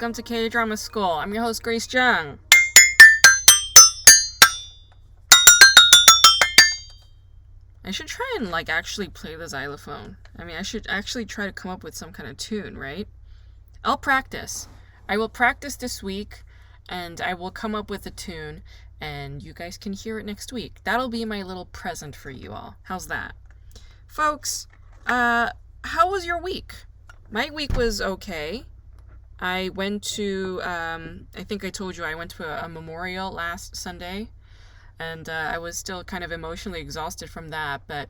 welcome to K-Drama School. I'm your host, Grace Jung. I should try and, actually play the xylophone. I should actually try to come up with some kind of tune, right? I'll practice. I will practice this week, and I will come up with a tune, and you guys can hear it next week. That'll be my little present for you all. How's that? Folks, how was your week? My week was okay. I went to, I think I told you I went to a memorial last Sunday, and I was still kind of emotionally exhausted from that, but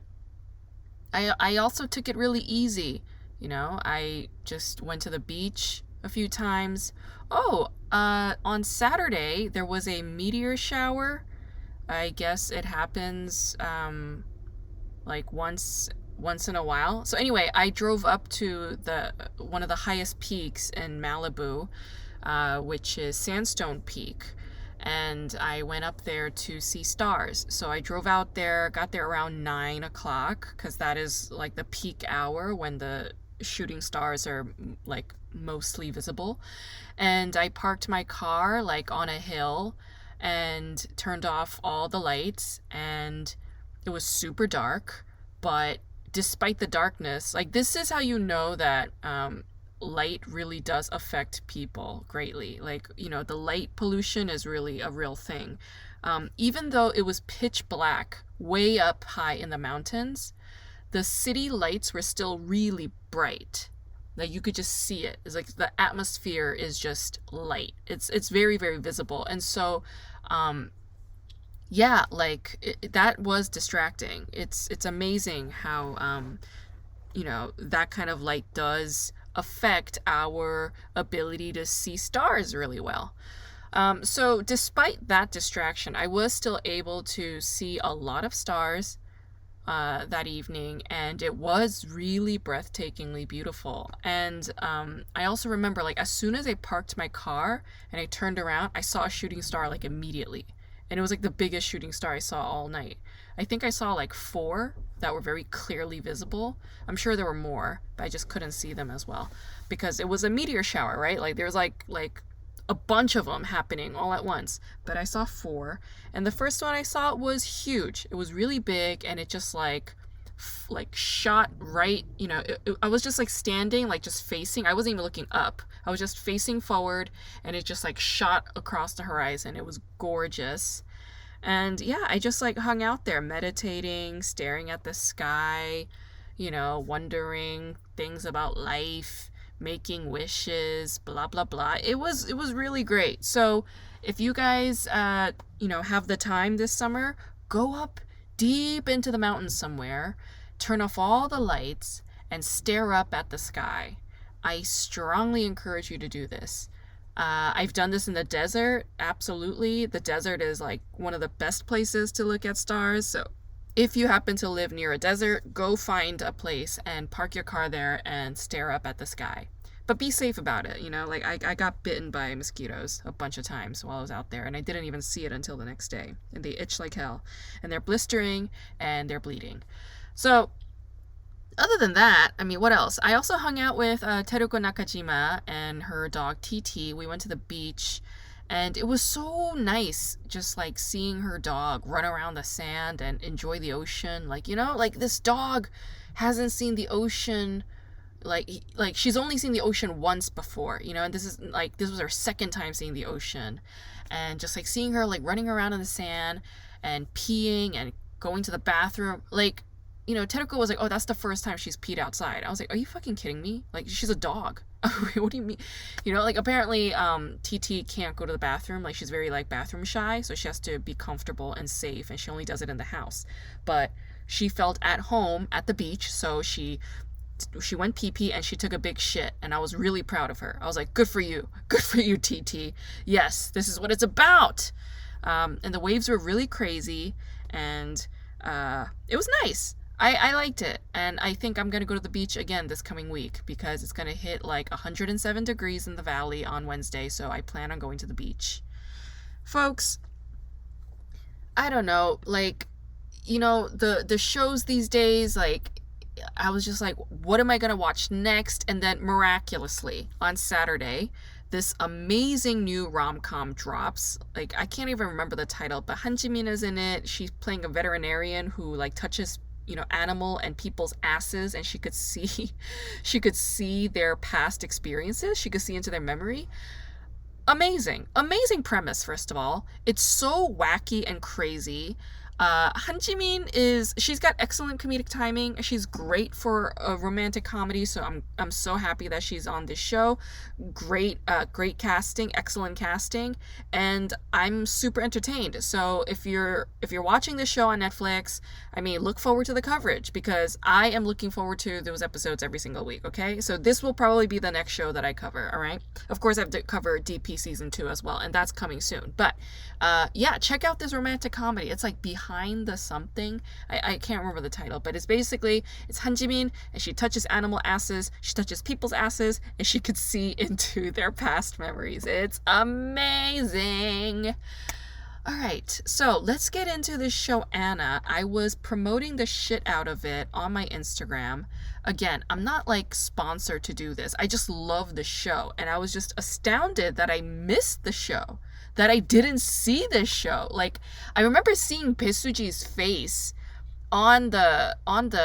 I also took it really easy, I just went to the beach a few times. On Saturday, there was a meteor shower. I guess it happens, once in a while. So anyway, I drove up to one of the highest peaks in Malibu, which is Sandstone Peak, and I went up there to see stars. So I drove out there, got there around 9 o'clock, because that is the peak hour when the shooting stars are mostly visible. And I parked my car on a hill and turned off all the lights, and it was super dark. But despite the darkness, this is how you know that light really does affect people greatly. The light pollution is really a real thing. Even though it was pitch black way up high in the mountains, the city lights were still really bright. You could just see it. It's the atmosphere is just light. It's very, very visible. And so that was distracting. It's amazing how that kind of light does affect our ability to see stars really well. So despite that distraction, I was still able to see a lot of stars that evening, and it was really breathtakingly beautiful. And I also remember as soon as I parked my car and I turned around, I saw a shooting star immediately. And it was the biggest shooting star I saw all night. I think I saw 4 that were very clearly visible. I'm sure there were more, but I just couldn't see them as well because it was a meteor shower, right? There was a bunch of them happening all at once. But I saw 4, and the first one I saw was huge. It was really big, and it just shot right, I was just standing, just facing. I wasn't even looking up. I was just facing forward, and it just shot across the horizon. It was gorgeous. And yeah, I just hung out there meditating, staring at the sky, wondering things about life, making wishes, blah blah blah. It was really great. So if you guys have the time this summer, go up deep into the mountains somewhere, turn off all the lights, and stare up at the sky. I strongly encourage you to do this. I've done this in the desert, absolutely. The desert is one of the best places to look at stars. So if you happen to live near a desert, go find a place and park your car there and stare up at the sky. But be safe about it, I got bitten by mosquitoes a bunch of times while I was out there, and I didn't even see it until the next day. And they itch like hell, and they're blistering, and they're bleeding. So other than that, what else? I also hung out with Teruko Nakajima and her dog TT. We went to the beach, and it was so nice just seeing her dog run around the sand and enjoy the ocean. This dog hasn't seen the ocean. She's only seen the ocean once before, and this was her second time seeing the ocean. And just seeing her running around in the sand and peeing and going to the bathroom. Teruko was oh, that's the first time she's peed outside. I was are you fucking kidding me? She's a dog. What do you mean? Apparently TT can't go to the bathroom. She's very bathroom shy, so she has to be comfortable and safe, and she only does it in the house. But she felt at home at the beach, so she went pee-pee and she took a big shit, and I was really proud of her. I was good for you, TT. Yes, this is what it's about. And the waves were really crazy, and it was nice. I liked it, and I think I'm gonna go to the beach again this coming week because it's gonna hit 107 degrees in the valley on Wednesday, so I plan on going to the beach. Folks, I don't know, the shows these days, I was just what am I gonna watch next? And then miraculously on Saturday this amazing new rom-com drops. Like, I can't even remember the title, but Han Ji-min is in it. She's playing a veterinarian who like touches, you know, animal and people's asses, and she could see she could see their past experiences. She could see into their memory. Amazing premise. First of all, it's so wacky and crazy. Han Ji-min she's got excellent comedic timing. She's great for a romantic comedy, so I'm so happy that she's on this show. Great casting, excellent casting, and I'm super entertained. So if you're watching this show on Netflix, I mean, look forward to the coverage, because I am looking forward to those episodes every single week. Okay, so this will probably be the next show that I cover. All right, of course I have to cover DP season 2 as well, and that's coming soon. But yeah, check out this romantic comedy. It's like Behind the Something. I can't remember the title, but it's basically, it's Han Ji-min, and she touches animal asses, she touches people's asses, and she could see into their past memories. It's amazing. All right, so let's get into this show, Anna. I was promoting the shit out of it on my Instagram. Again, I'm not like sponsored to do this. I just love the show, and I was just astounded that I missed the show, that I didn't see this show. Like, I remember seeing Bae Suji's face on the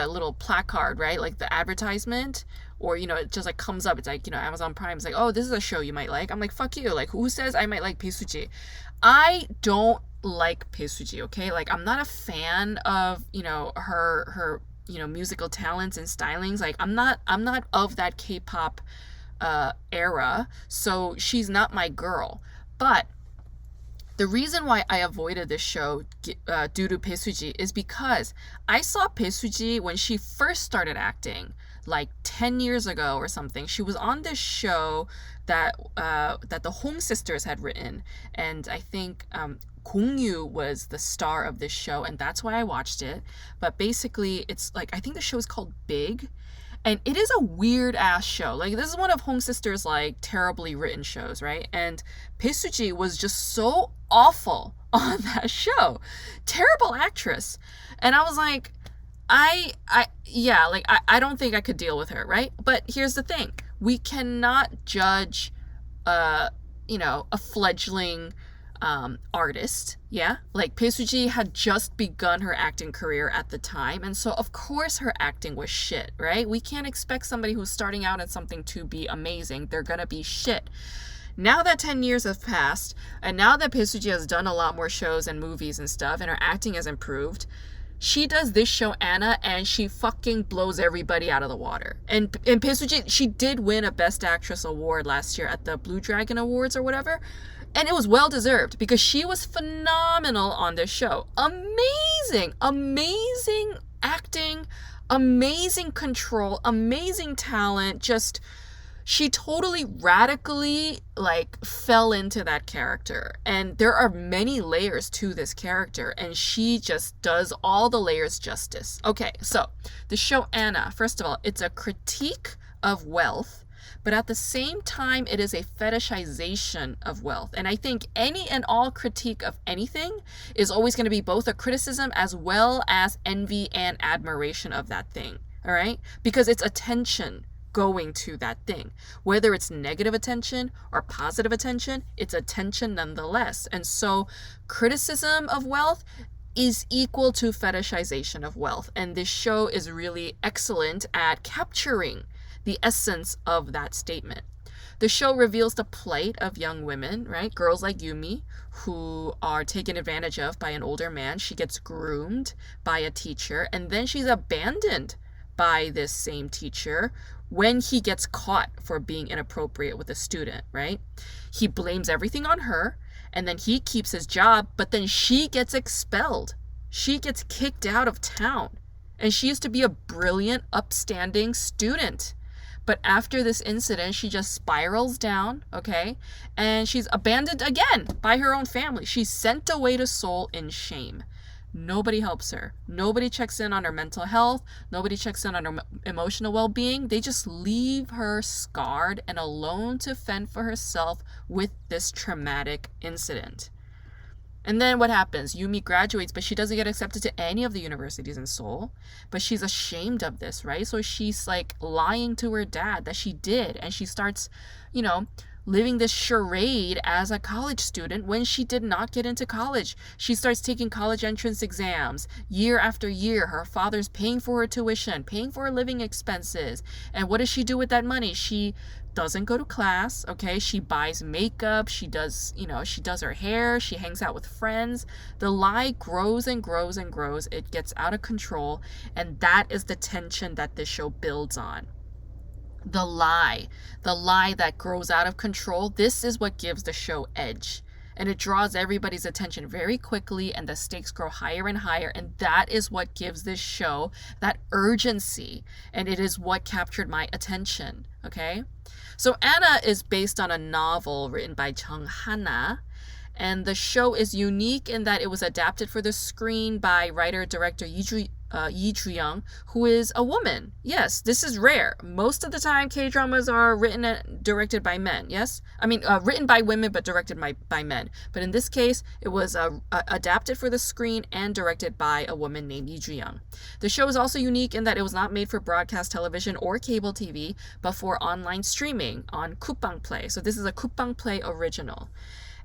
little placard, right? Like the advertisement, or, you know, it just like comes up. It's like, you know, Amazon Prime is like, oh, this is a show you might like. I'm like, fuck you. Like, who says I might like Bae Suji? I don't like Bae Suji, okay? Like, I'm not a fan of, you know, her you know, musical talents and stylings. Like, I'm not of that K-pop era, so she's not my girl. But the reason why I avoided this show due to Bae Suji is because I saw Bae Suji when she first started acting, like 10 years ago or something. She was on this show that the Hong sisters had written, and I think Gong Yoo was the star of this show, and that's why I watched it. But basically, it's like, I think the show is called Big, and it is a weird ass show. Like, this is one of Hong sisters' like terribly written shows, right? And Bae Suji was just so awful on that show. Terrible actress. And I was like, I don't think I could deal with her, right? But here's the thing. We cannot judge you know, a fledgling artist, yeah? Like, Bae Suji had just begun her acting career at the time, and so of course her acting was shit, right? We can't expect somebody who's starting out at something to be amazing. They're gonna be shit. Now that 10 years have passed, and now that Bae Suji has done a lot more shows and movies and stuff, and her acting has improved, she does this show, Anna, and she fucking blows everybody out of the water. And Bae Suji, she did win a Best Actress award last year at the Blue Dragon Awards or whatever. And it was well deserved, because she was phenomenal on this show. Amazing acting, amazing control, amazing talent. Just, she totally radically like fell into that character. And there are many layers to this character, and she just does all the layers justice. Okay, so the show Anna, first of all, it's a critique of wealth, but at the same time, it is a fetishization of wealth. And I think any and all critique of anything is always going to be both a criticism as well as envy and admiration of that thing, all right? Because it's attention going to that thing. Whether it's negative attention or positive attention, it's attention nonetheless. And so criticism of wealth is equal to fetishization of wealth. And this show is really excellent at capturing the essence of that statement. The show reveals the plight of young women, right? Girls like Yumi, who are taken advantage of by an older man. She gets groomed by a teacher, and then she's abandoned by this same teacher when he gets caught for being inappropriate with a student, right? He blames everything on her, and then he keeps his job, but then she gets expelled. She gets kicked out of town. And she used to be a brilliant, upstanding student. But after this incident, she just spirals down, okay? And she's abandoned again by her own family. She's sent away to Seoul in shame. Nobody helps her. Nobody checks in on her mental health. Nobody checks in on her emotional well-being. They just leave her scarred and alone to fend for herself with this traumatic incident. And then what happens? Yumi graduates, but she doesn't get accepted to any of the universities in Seoul. But she's ashamed of this, right? So she's like lying to her dad that she did. And she starts, you know, living this charade as a college student when she did not get into college. She starts taking college entrance exams year after year. Her father's paying for her tuition, paying for her living expenses. And what does she do with that money? She doesn't go to class, okay? She buys makeup, she does her hair, she hangs out with friends. The lie grows and grows and grows. It gets out of control, and that is the tension that this show builds on. The lie that grows out of control, this is what gives the show edge. And it draws everybody's attention very quickly, and the stakes grow higher and higher. And that is what gives this show that urgency. And it is what captured my attention, okay? So Anna is based on a novel written by Jung Hana. And the show is unique in that it was adapted for the screen by writer-director Yi Ju-young, who is a woman. Yes, this is rare. Most of the time, K-dramas are written and directed by men, yes? Written by women but directed by men. But in this case, it was adapted for the screen and directed by a woman named Yi Ju-young. The show is also unique in that it was not made for broadcast television or cable TV, but for online streaming on Coupang Play. So this is a Coupang Play original.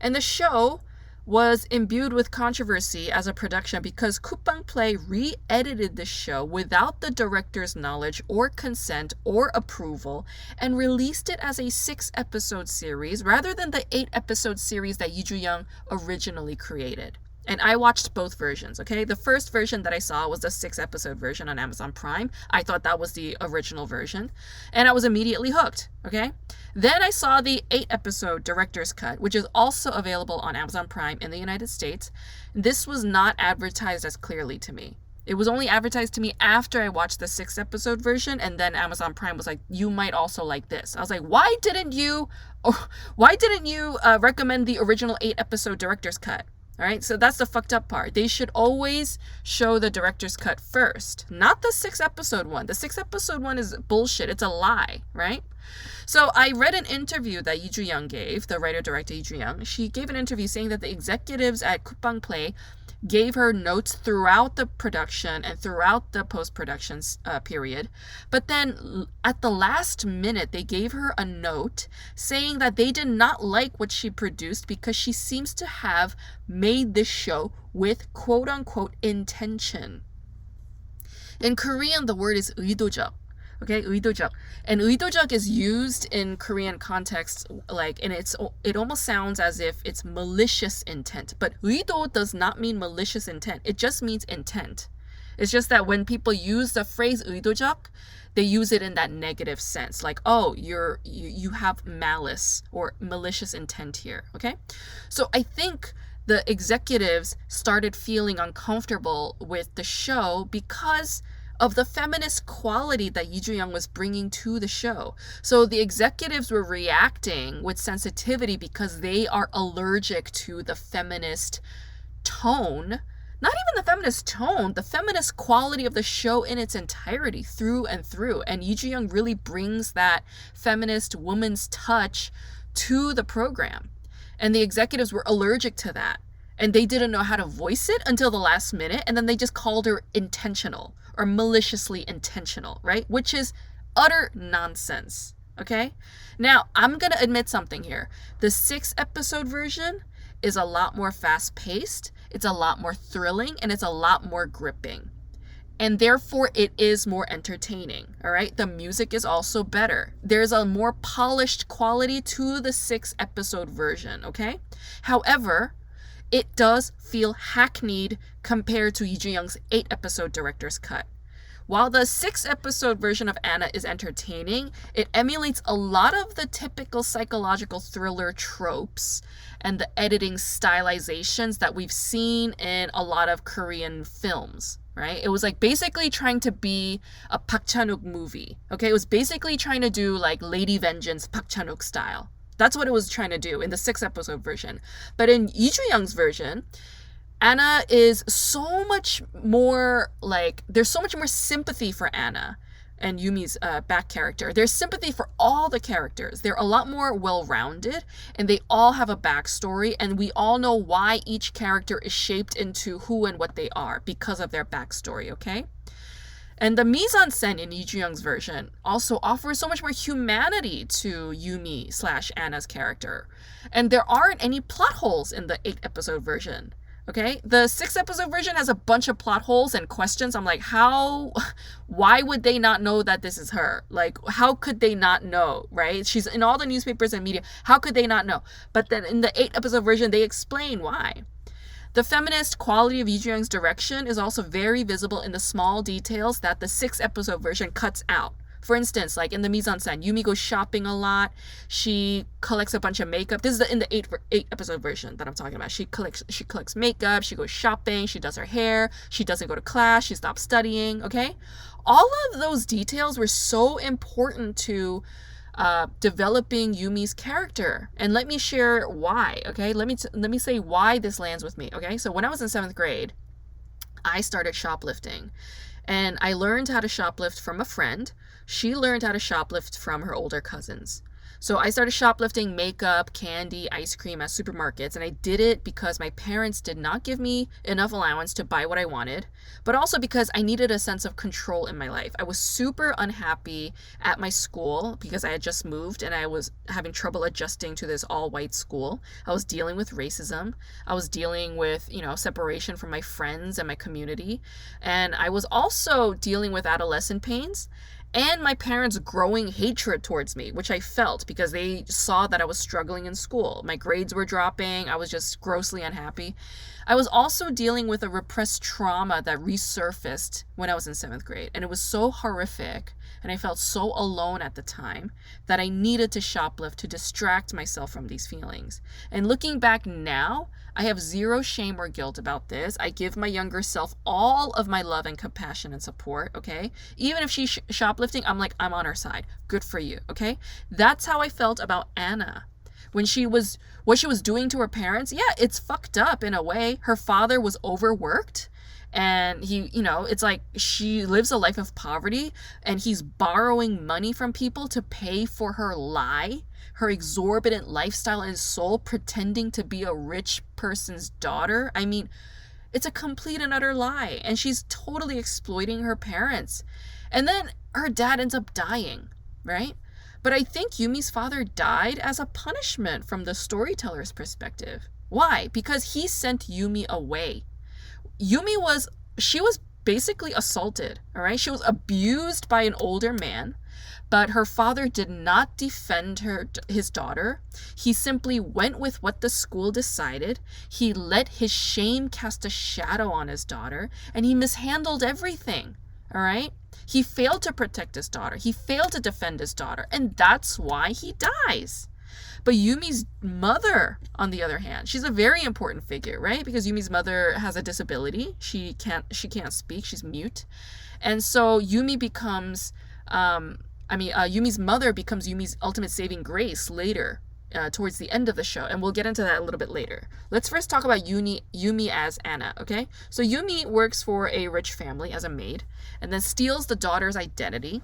And the show was imbued with controversy as a production because Coupang Play re-edited the show without the director's knowledge or consent or approval and released it as a 6-episode series rather than the 8-episode series that Yi Ju-young originally created. And I watched both versions, okay? The first version that I saw was the 6-episode version on Amazon Prime. I thought that was the original version. And I was immediately hooked, okay? Then I saw the 8-episode director's cut, which is also available on Amazon Prime in the United States. This was not advertised as clearly to me. It was only advertised to me after I watched the 6-episode version, and then Amazon Prime was like, you might also like this. I was like, why didn't you recommend the original 8-episode director's cut? All right, so that's the fucked up part. They should always show the director's cut first, not the 6-episode one. The 6-episode one is bullshit. It's a lie, right? So I read an interview that Yi Ju-young gave, the writer-director Yi Ju-young. She gave an interview saying that the executives at Coupang Play gave her notes throughout the production and throughout the post-production period. But then at the last minute, they gave her a note saying that they did not like what she produced because she seems to have made this show with quote-unquote intention. In Korean, the word is 의도적. Okay, 의도적. And 의도적 is used in Korean context, it almost sounds as if it's malicious intent. But 의도 does not mean malicious intent. It just means intent. It's just that when people use the phrase 의도적, they use it in that negative sense. Like, oh, you have malice or malicious intent here, okay? So I think the executives started feeling uncomfortable with the show because of the feminist quality that Yi Ju-young was bringing to the show. So the executives were reacting with sensitivity because they are allergic to the feminist tone. Not even the feminist tone, the feminist quality of the show in its entirety, through and through. And Yi Ju-young really brings that feminist woman's touch to the program. And the executives were allergic to that. And they didn't know how to voice it until the last minute. And then they just called her intentional or maliciously intentional, right? Which is utter nonsense, okay? Now, I'm going to admit something here. The 6-episode version is a lot more fast-paced, it's a lot more thrilling, and it's a lot more gripping. And therefore, it is more entertaining, all right? The music is also better. There's a more polished quality to the 6-episode version, okay? However, it does feel hackneyed compared to Yi Ju-young's 8-episode director's cut. While the 6-episode version of Anna is entertaining, it emulates a lot of the typical psychological thriller tropes and the editing stylizations that we've seen in a lot of Korean films, right? It was like basically trying to be a Park Chan-wook movie, okay? It was basically trying to do like Lady Vengeance Park Chan-wook style. That's what it was trying to do in the 6-episode version. But in Yi Ju-young's version, Anna is so much more there's so much more sympathy for Anna and Yumi's back character. There's sympathy for all the characters. They're a lot more well-rounded, and they all have a backstory, and we all know why each character is shaped into who and what they are because of their backstory, okay? And the mise-en-scène in Lee Ju-young's version also offers so much more humanity to Yumi slash Anna's character. And there aren't any plot holes in the 8-episode version. Okay? The 6-episode version has a bunch of plot holes and questions. I'm like, why would they not know that this is her? Like, how could they not know, right? She's in all the newspapers and media. How could they not know? But then in the 8-episode version, they explain why. The feminist quality of Lee Ju-young's direction is also very visible in the small details that the 6-episode version cuts out. For instance, like in the mise-en-scène, Yumi goes shopping a lot. She collects a bunch of makeup. This is in the 8-episode version that I'm talking about. She collects makeup. She goes shopping. She does her hair. She doesn't go to class. She stops studying. Okay, all of those details were so important to developing Yumi's character. And let me share why. Okay, let me say why this lands with me. Okay, so when I was in 7th grade, I started shoplifting. And I learned how to shoplift from a friend. She learned how to shoplift from her older cousins. So I started shoplifting makeup, candy, ice cream at supermarkets, and I did it because my parents did not give me enough allowance to buy what I wanted, but also because I needed a sense of control in my life. I was super unhappy at my school because I had just moved and I was having trouble adjusting to this all-white school. I was dealing with racism. I was dealing with, separation from my friends and my community. And I was also dealing with adolescent pains and my parents' growing hatred towards me, which I felt because they saw that I was struggling in school. My grades were dropping. I was just grossly unhappy. I was also dealing with a repressed trauma that resurfaced when I was in 7th grade. And it was so horrific, and I felt so alone at the time that I needed to shoplift to distract myself from these feelings. And looking back now, I have zero shame or guilt about this. I give my younger self all of my love and compassion and support, okay? Even if she's shoplifting, I'm like, I'm on her side. Good for you, okay? That's how I felt about Anna. What she was doing to her parents, yeah, it's fucked up in a way. Her father was overworked. And he, it's like she lives a life of poverty and he's borrowing money from people to pay for her lie, her exorbitant lifestyle in Seoul, pretending to be a rich person's daughter. I mean, it's a complete and utter lie. And she's totally exploiting her parents. And then her dad ends up dying, right? But I think Yumi's father died as a punishment from the storyteller's perspective. Why? Because he sent Yumi away. Yumi was basically assaulted, all right? She was abused by an older man, but her father did not defend his daughter. He simply went with what the school decided. He let his shame cast a shadow on his daughter, and he mishandled everything, all right? He failed to protect his daughter. He failed to defend his daughter, and that's why he dies. But Yumi's mother, on the other hand, she's a very important figure, right? Because Yumi's mother has a disability. She can't speak. She's mute. And so Yumi becomes, Yumi's mother becomes Yumi's ultimate saving grace later, towards the end of the show. And we'll get into that a little bit later. Let's first talk about Yumi as Anna, okay? So Yumi works for a rich family as a maid and then steals the daughter's identity.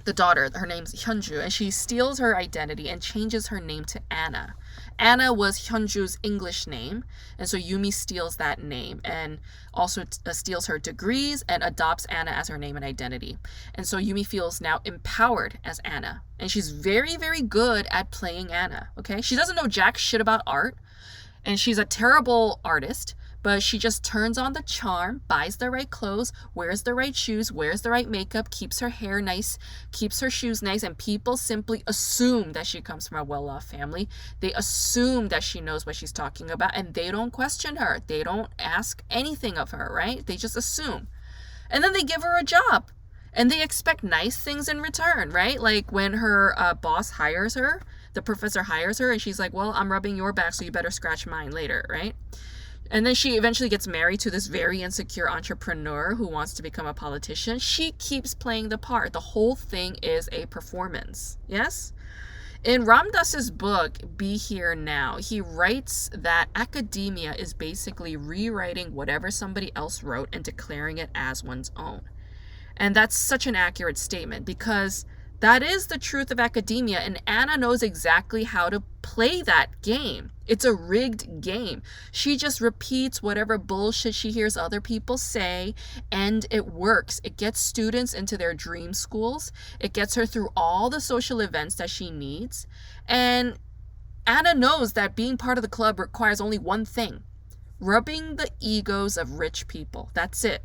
The daughter, her name's Hyunju, and she steals her identity and changes her name to Anna. Anna was Hyunju's English name, and so Yumi steals that name and also steals her degrees and adopts Anna as her name and identity. And so Yumi feels now empowered as Anna, and she's very, very good at playing Anna, okay? She doesn't know jack shit about art, and she's a terrible artist, but she just turns on the charm, buys the right clothes, wears the right shoes, wears the right makeup, keeps her hair nice, keeps her shoes nice, and people simply assume that she comes from a well-off family. They assume that she knows what she's talking about, and they don't question her. They don't ask anything of her, right? They just assume. And then they give her a job, and they expect nice things in return, right? Like when her boss hires her, the professor hires her, and she's like, well, I'm rubbing your back, so you better scratch mine later, right? And then she eventually gets married to this very insecure entrepreneur who wants to become a politician. She keeps playing the part. The whole thing is a performance. Yes? In Ram Dass's book, Be Here Now, he writes that academia is basically rewriting whatever somebody else wrote and declaring it as one's own. And that's such an accurate statement because That is the truth of academia, and Anna knows exactly how to play that game. It's a rigged game. She just repeats whatever bullshit she hears other people say, and it works. It gets students into their dream schools. It gets her through all the social events that she needs. And Anna knows that being part of the club requires only one thing: rubbing the egos of rich people. That's it.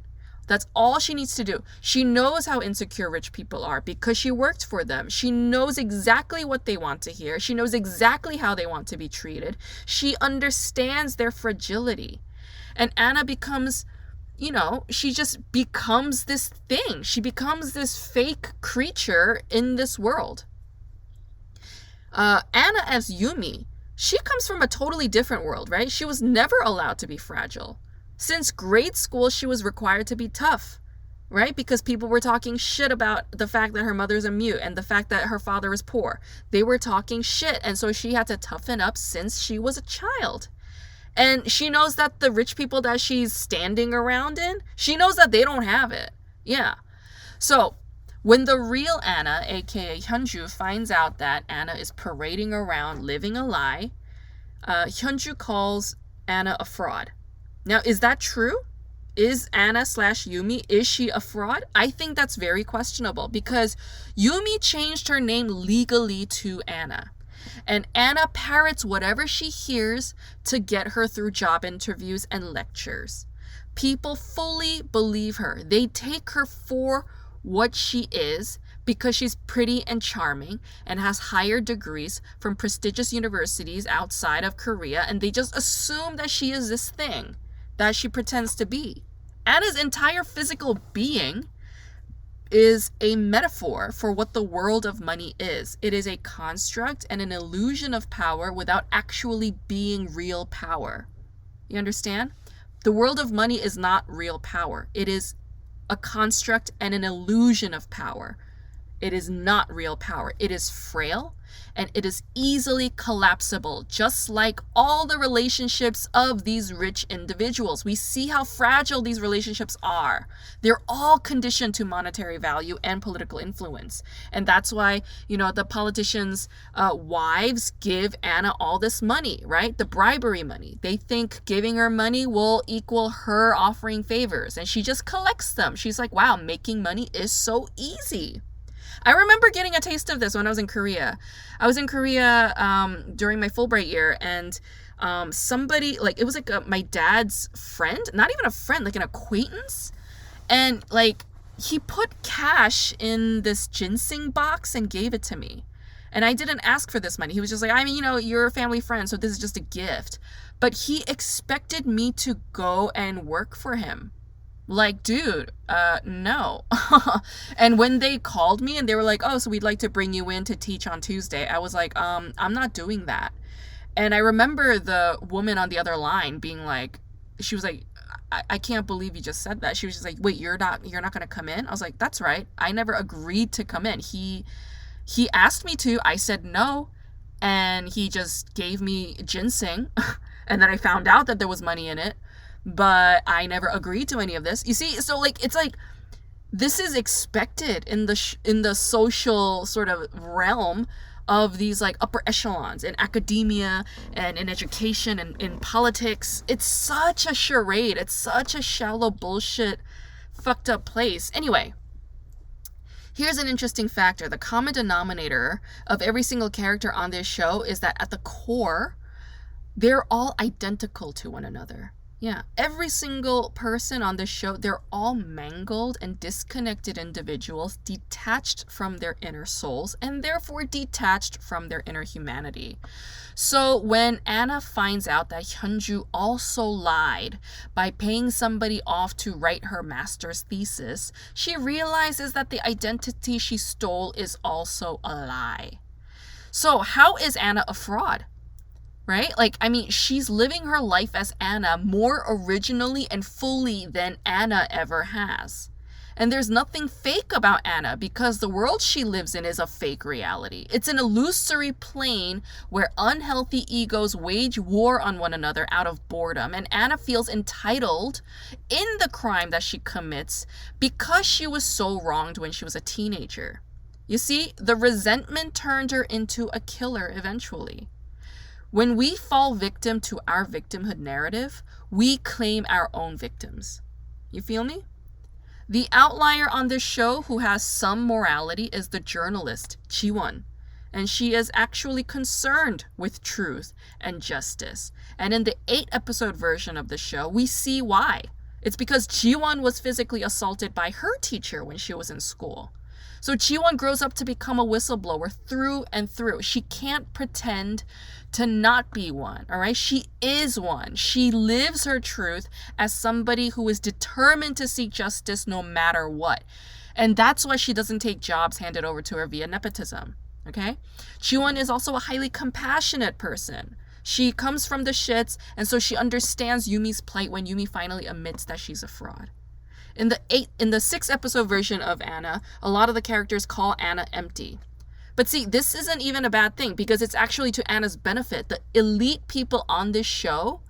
That's all she needs to do. She knows how insecure rich people are because she worked for them. She knows exactly what they want to hear. She knows exactly how they want to be treated. She understands their fragility. And Anna becomes, she just becomes this thing. She becomes this fake creature in this world. Anna as Yumi, she comes from a totally different world, right? She was never allowed to be fragile. Since grade school, she was required to be tough, right? Because people were talking shit about the fact that her mother's a mute and the fact that her father is poor. They were talking shit, and so she had to toughen up since she was a child. And she knows that the rich people that she's standing around in, she knows that they don't have it. Yeah. So when the real Anna, aka Hyunju, finds out that Anna is parading around living a lie, Hyunju calls Anna a fraud. Now, is that true? Is Anna / Yumi, is she a fraud? I think that's very questionable because Yumi changed her name legally to Anna. And Anna parrots whatever she hears to get her through job interviews and lectures. People fully believe her. They take her for what she is because she's pretty and charming and has higher degrees from prestigious universities outside of Korea, and they just assume that she is this thing that she pretends to be. Anna's entire physical being is a metaphor for what the world of money is. It is a construct and an illusion of power without actually being real power. You understand? The world of money is not real power. It is a construct and an illusion of power. It is not real power. It is frail and it is easily collapsible, just like all the relationships of these rich individuals. We see how fragile these relationships are. They're all conditioned to monetary value and political influence. And that's why, the politicians' wives give Anna all this money, right? The bribery money. They think giving her money will equal her offering favors, and she just collects them. She's like, wow, making money is so easy. I remember getting a taste of this when I was in Korea. I was in Korea during my Fulbright year, and somebody, it was my dad's friend, not even a friend, like an acquaintance. And he put cash in this ginseng box and gave it to me. And I didn't ask for this money. He was just like, you're a family friend, so this is just a gift. But he expected me to go and work for him. Dude, no. And when they called me and they were like, oh, so we'd like to bring you in to teach on Tuesday, I was like, I'm not doing that. And I remember the woman on the other line being like, she was like, I can't believe you just said that. She was just like, wait, you're not going to come in? I was like, that's right. I never agreed to come in. He asked me to, I said no. And he just gave me ginseng. And then I found out that there was money in it. But I never agreed to any of this. You see, so it's like this is expected in the social sort of realm of these upper echelons in academia and in education and in politics. It's such a charade. It's such a shallow bullshit fucked up place. Anyway, here's an interesting factor. The common denominator of every single character on this show is that at the core, they're all identical to one another. Yeah, every single person on this show, they're all mangled and disconnected individuals, detached from their inner souls, and therefore detached from their inner humanity. So when Anna finds out that Hyunju also lied by paying somebody off to write her master's thesis, she realizes that the identity she stole is also a lie. So how is Anna a fraud? Right? She's living her life as Anna more originally and fully than Anna ever has. And there's nothing fake about Anna because the world she lives in is a fake reality. It's an illusory plane where unhealthy egos wage war on one another out of boredom. And Anna feels entitled in the crime that she commits because she was so wronged when she was a teenager. You see, the resentment turned her into a killer eventually. When we fall victim to our victimhood narrative, we claim our own victims. You feel me? The outlier on this show who has some morality is the journalist, Jiwon. And she is actually concerned with truth and justice. And in the 8-episode version of the show, we see why. It's because Jiwon was physically assaulted by her teacher when she was in school. So Jiwon grows up to become a whistleblower through and through. She can't pretend to not be one, all right? She is one. She lives her truth as somebody who is determined to seek justice no matter what. And that's why she doesn't take jobs handed over to her via nepotism, okay? Jiwon is also a highly compassionate person. She comes from the shits, and so she understands Yumi's plight when Yumi finally admits that she's a fraud. In the 6-episode version of Anna, a lot of the characters call Anna empty. But see, this isn't even a bad thing because it's actually to Anna's benefit. The elite people on this show,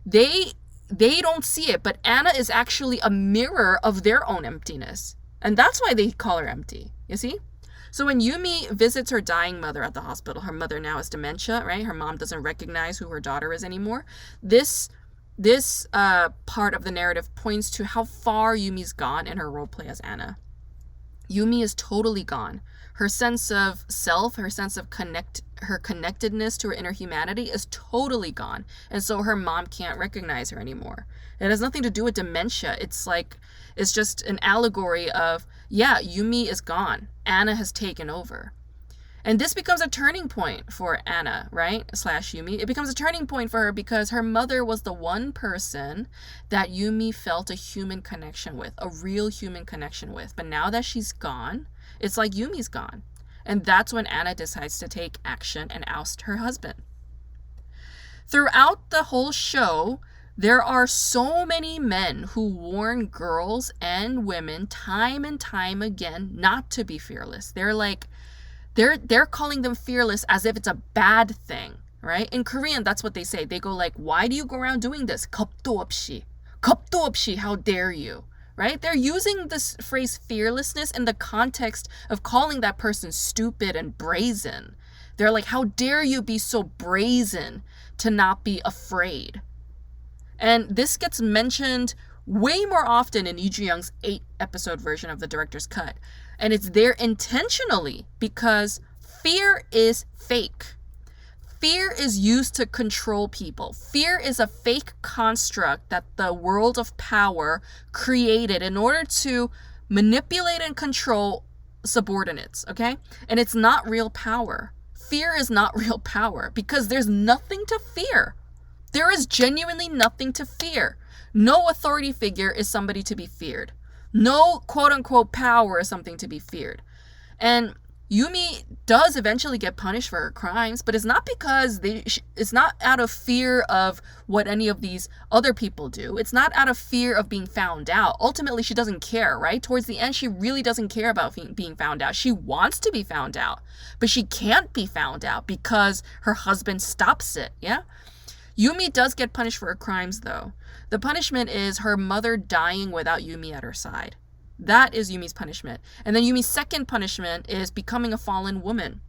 they don't see it, but Anna is actually a mirror of their own emptiness. And that's why they call her empty, you see? So when Yumi visits her dying mother at the hospital, her mother now has dementia, right? Her mom doesn't recognize who her daughter is anymore. This part of the narrative points to how far Yumi's gone in her roleplay as Anna. Yumi is totally gone. Her sense of self, her sense of her connectedness to her inner humanity is totally gone. And so her mom can't recognize her anymore. It has nothing to do with dementia. It's just an allegory of, yeah, Yumi is gone. Anna has taken over. And this becomes a turning point for Anna, right? / Yumi. It becomes a turning point for her because her mother was the one person that Yumi felt a human connection with, a real human connection with. But now that she's gone, it's like Yumi's gone. And that's when Anna decides to take action and oust her husband. Throughout the whole show, there are so many men who warn girls and women time and time again not to be fearless. They're calling them fearless as if it's a bad thing, right? In Korean, that's what they say. They go like, why do you go around doing this? 겁도 없이. 겁도 없이, how dare you? Right? They're using this phrase fearlessness in the context of calling that person stupid and brazen. They're like, how dare you be so brazen to not be afraid? And this gets mentioned way more often in Lee Ju-young's 8-episode version of the director's cut. And it's there intentionally because fear is fake. Fear is used to control people. Fear is a fake construct that the world of power created in order to manipulate and control subordinates, okay? And it's not real power. Fear is not real power because there's nothing to fear. There is genuinely nothing to fear. No authority figure is somebody to be feared. No quote-unquote power is something to be feared. And Yumi does eventually get punished for her crimes, but it's not because it's not out of fear of what any of these other people do. It's not out of fear of being found out. Ultimately, she doesn't care, right? Towards the end, she really doesn't care about being found out. She wants to be found out, but she can't be found out because her husband stops it, yeah? Yumi does get punished for her crimes, though. The punishment is her mother dying without Yumi at her side. That is Yumi's punishment. And then Yumi's second punishment is becoming a fallen woman.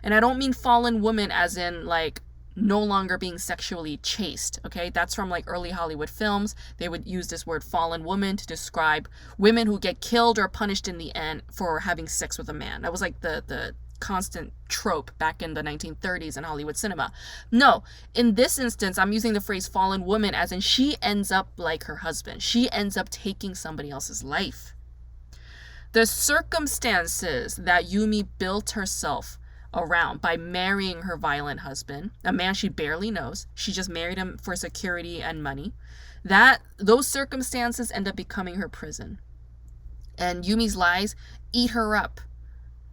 And I don't mean fallen woman as in, like, no longer being sexually chaste, okay? That's from, like, early Hollywood films. They would use this word fallen woman to describe women who get killed or punished in the end for having sex with a man. That was, like, the constant trope back in the 1930s in Hollywood cinema. No, in this instance, I'm using the phrase fallen woman as in she ends up like her husband. She ends up taking somebody else's life. The circumstances that Yumi built herself around by marrying her violent husband, a man she barely knows, she just married him for security and money, those circumstances end up becoming her prison. And Yumi's lies eat her up.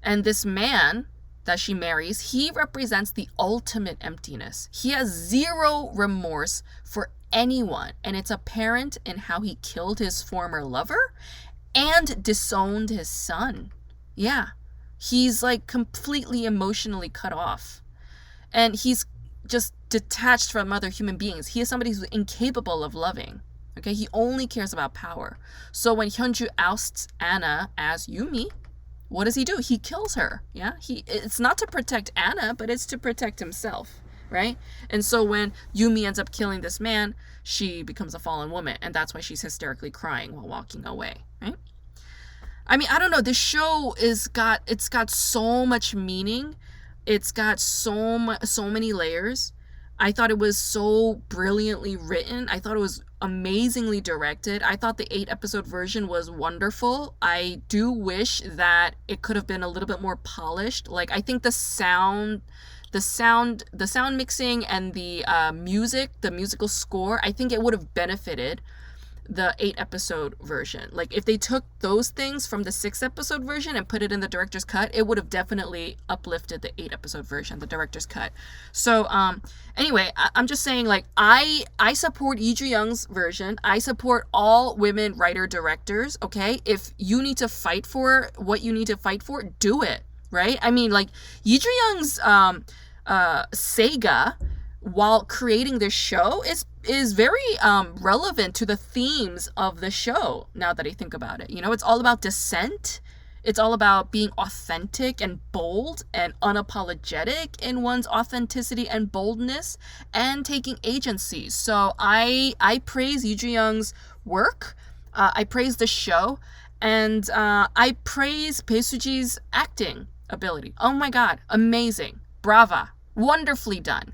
And this man that she marries, he represents the ultimate emptiness. He has zero remorse for anyone. And it's apparent in how he killed his former lover and disowned his son. Yeah, he's like completely emotionally cut off. And he's just detached from other human beings. He is somebody who's incapable of loving. Okay, he only cares about power. So when Hyunju ousts Anna as Yumi, what does he do? He kills her. Yeah, it's not to protect Anna, but it's to protect himself, right? And so when Yumi ends up killing this man, she becomes a fallen woman, and that's why she's hysterically crying while walking away, right? I mean, I don't know. This show it's got so much meaning. It's got so many layers. I thought it was so brilliantly written. I thought it was amazingly directed. I thought the 8-episode version was wonderful. I do wish that it could have been a little bit more polished. Like, I think the sound mixing and the music, the musical score, I think it would have benefited the 8-episode version. Like, if they took those things from the 6-episode version and put it in the director's cut, it would have definitely uplifted the 8-episode version, the director's cut. So anyway, I'm just saying, like, I support Lee Ju-young's version. I support all women writer directors. Okay, if you need to fight for what you need to fight for, do it, right? I mean, like, Lee Ju-young's Sega, while creating this show, is very relevant to the themes of the show, now that I think about it. You know, it's all about dissent. It's all about being authentic and bold and unapologetic in one's authenticity and boldness and taking agency. So I praise Lee Ju-young's work. I praise the show. And I praise Bae Suji's acting ability. Oh my God, amazing. Brava. Wonderfully done.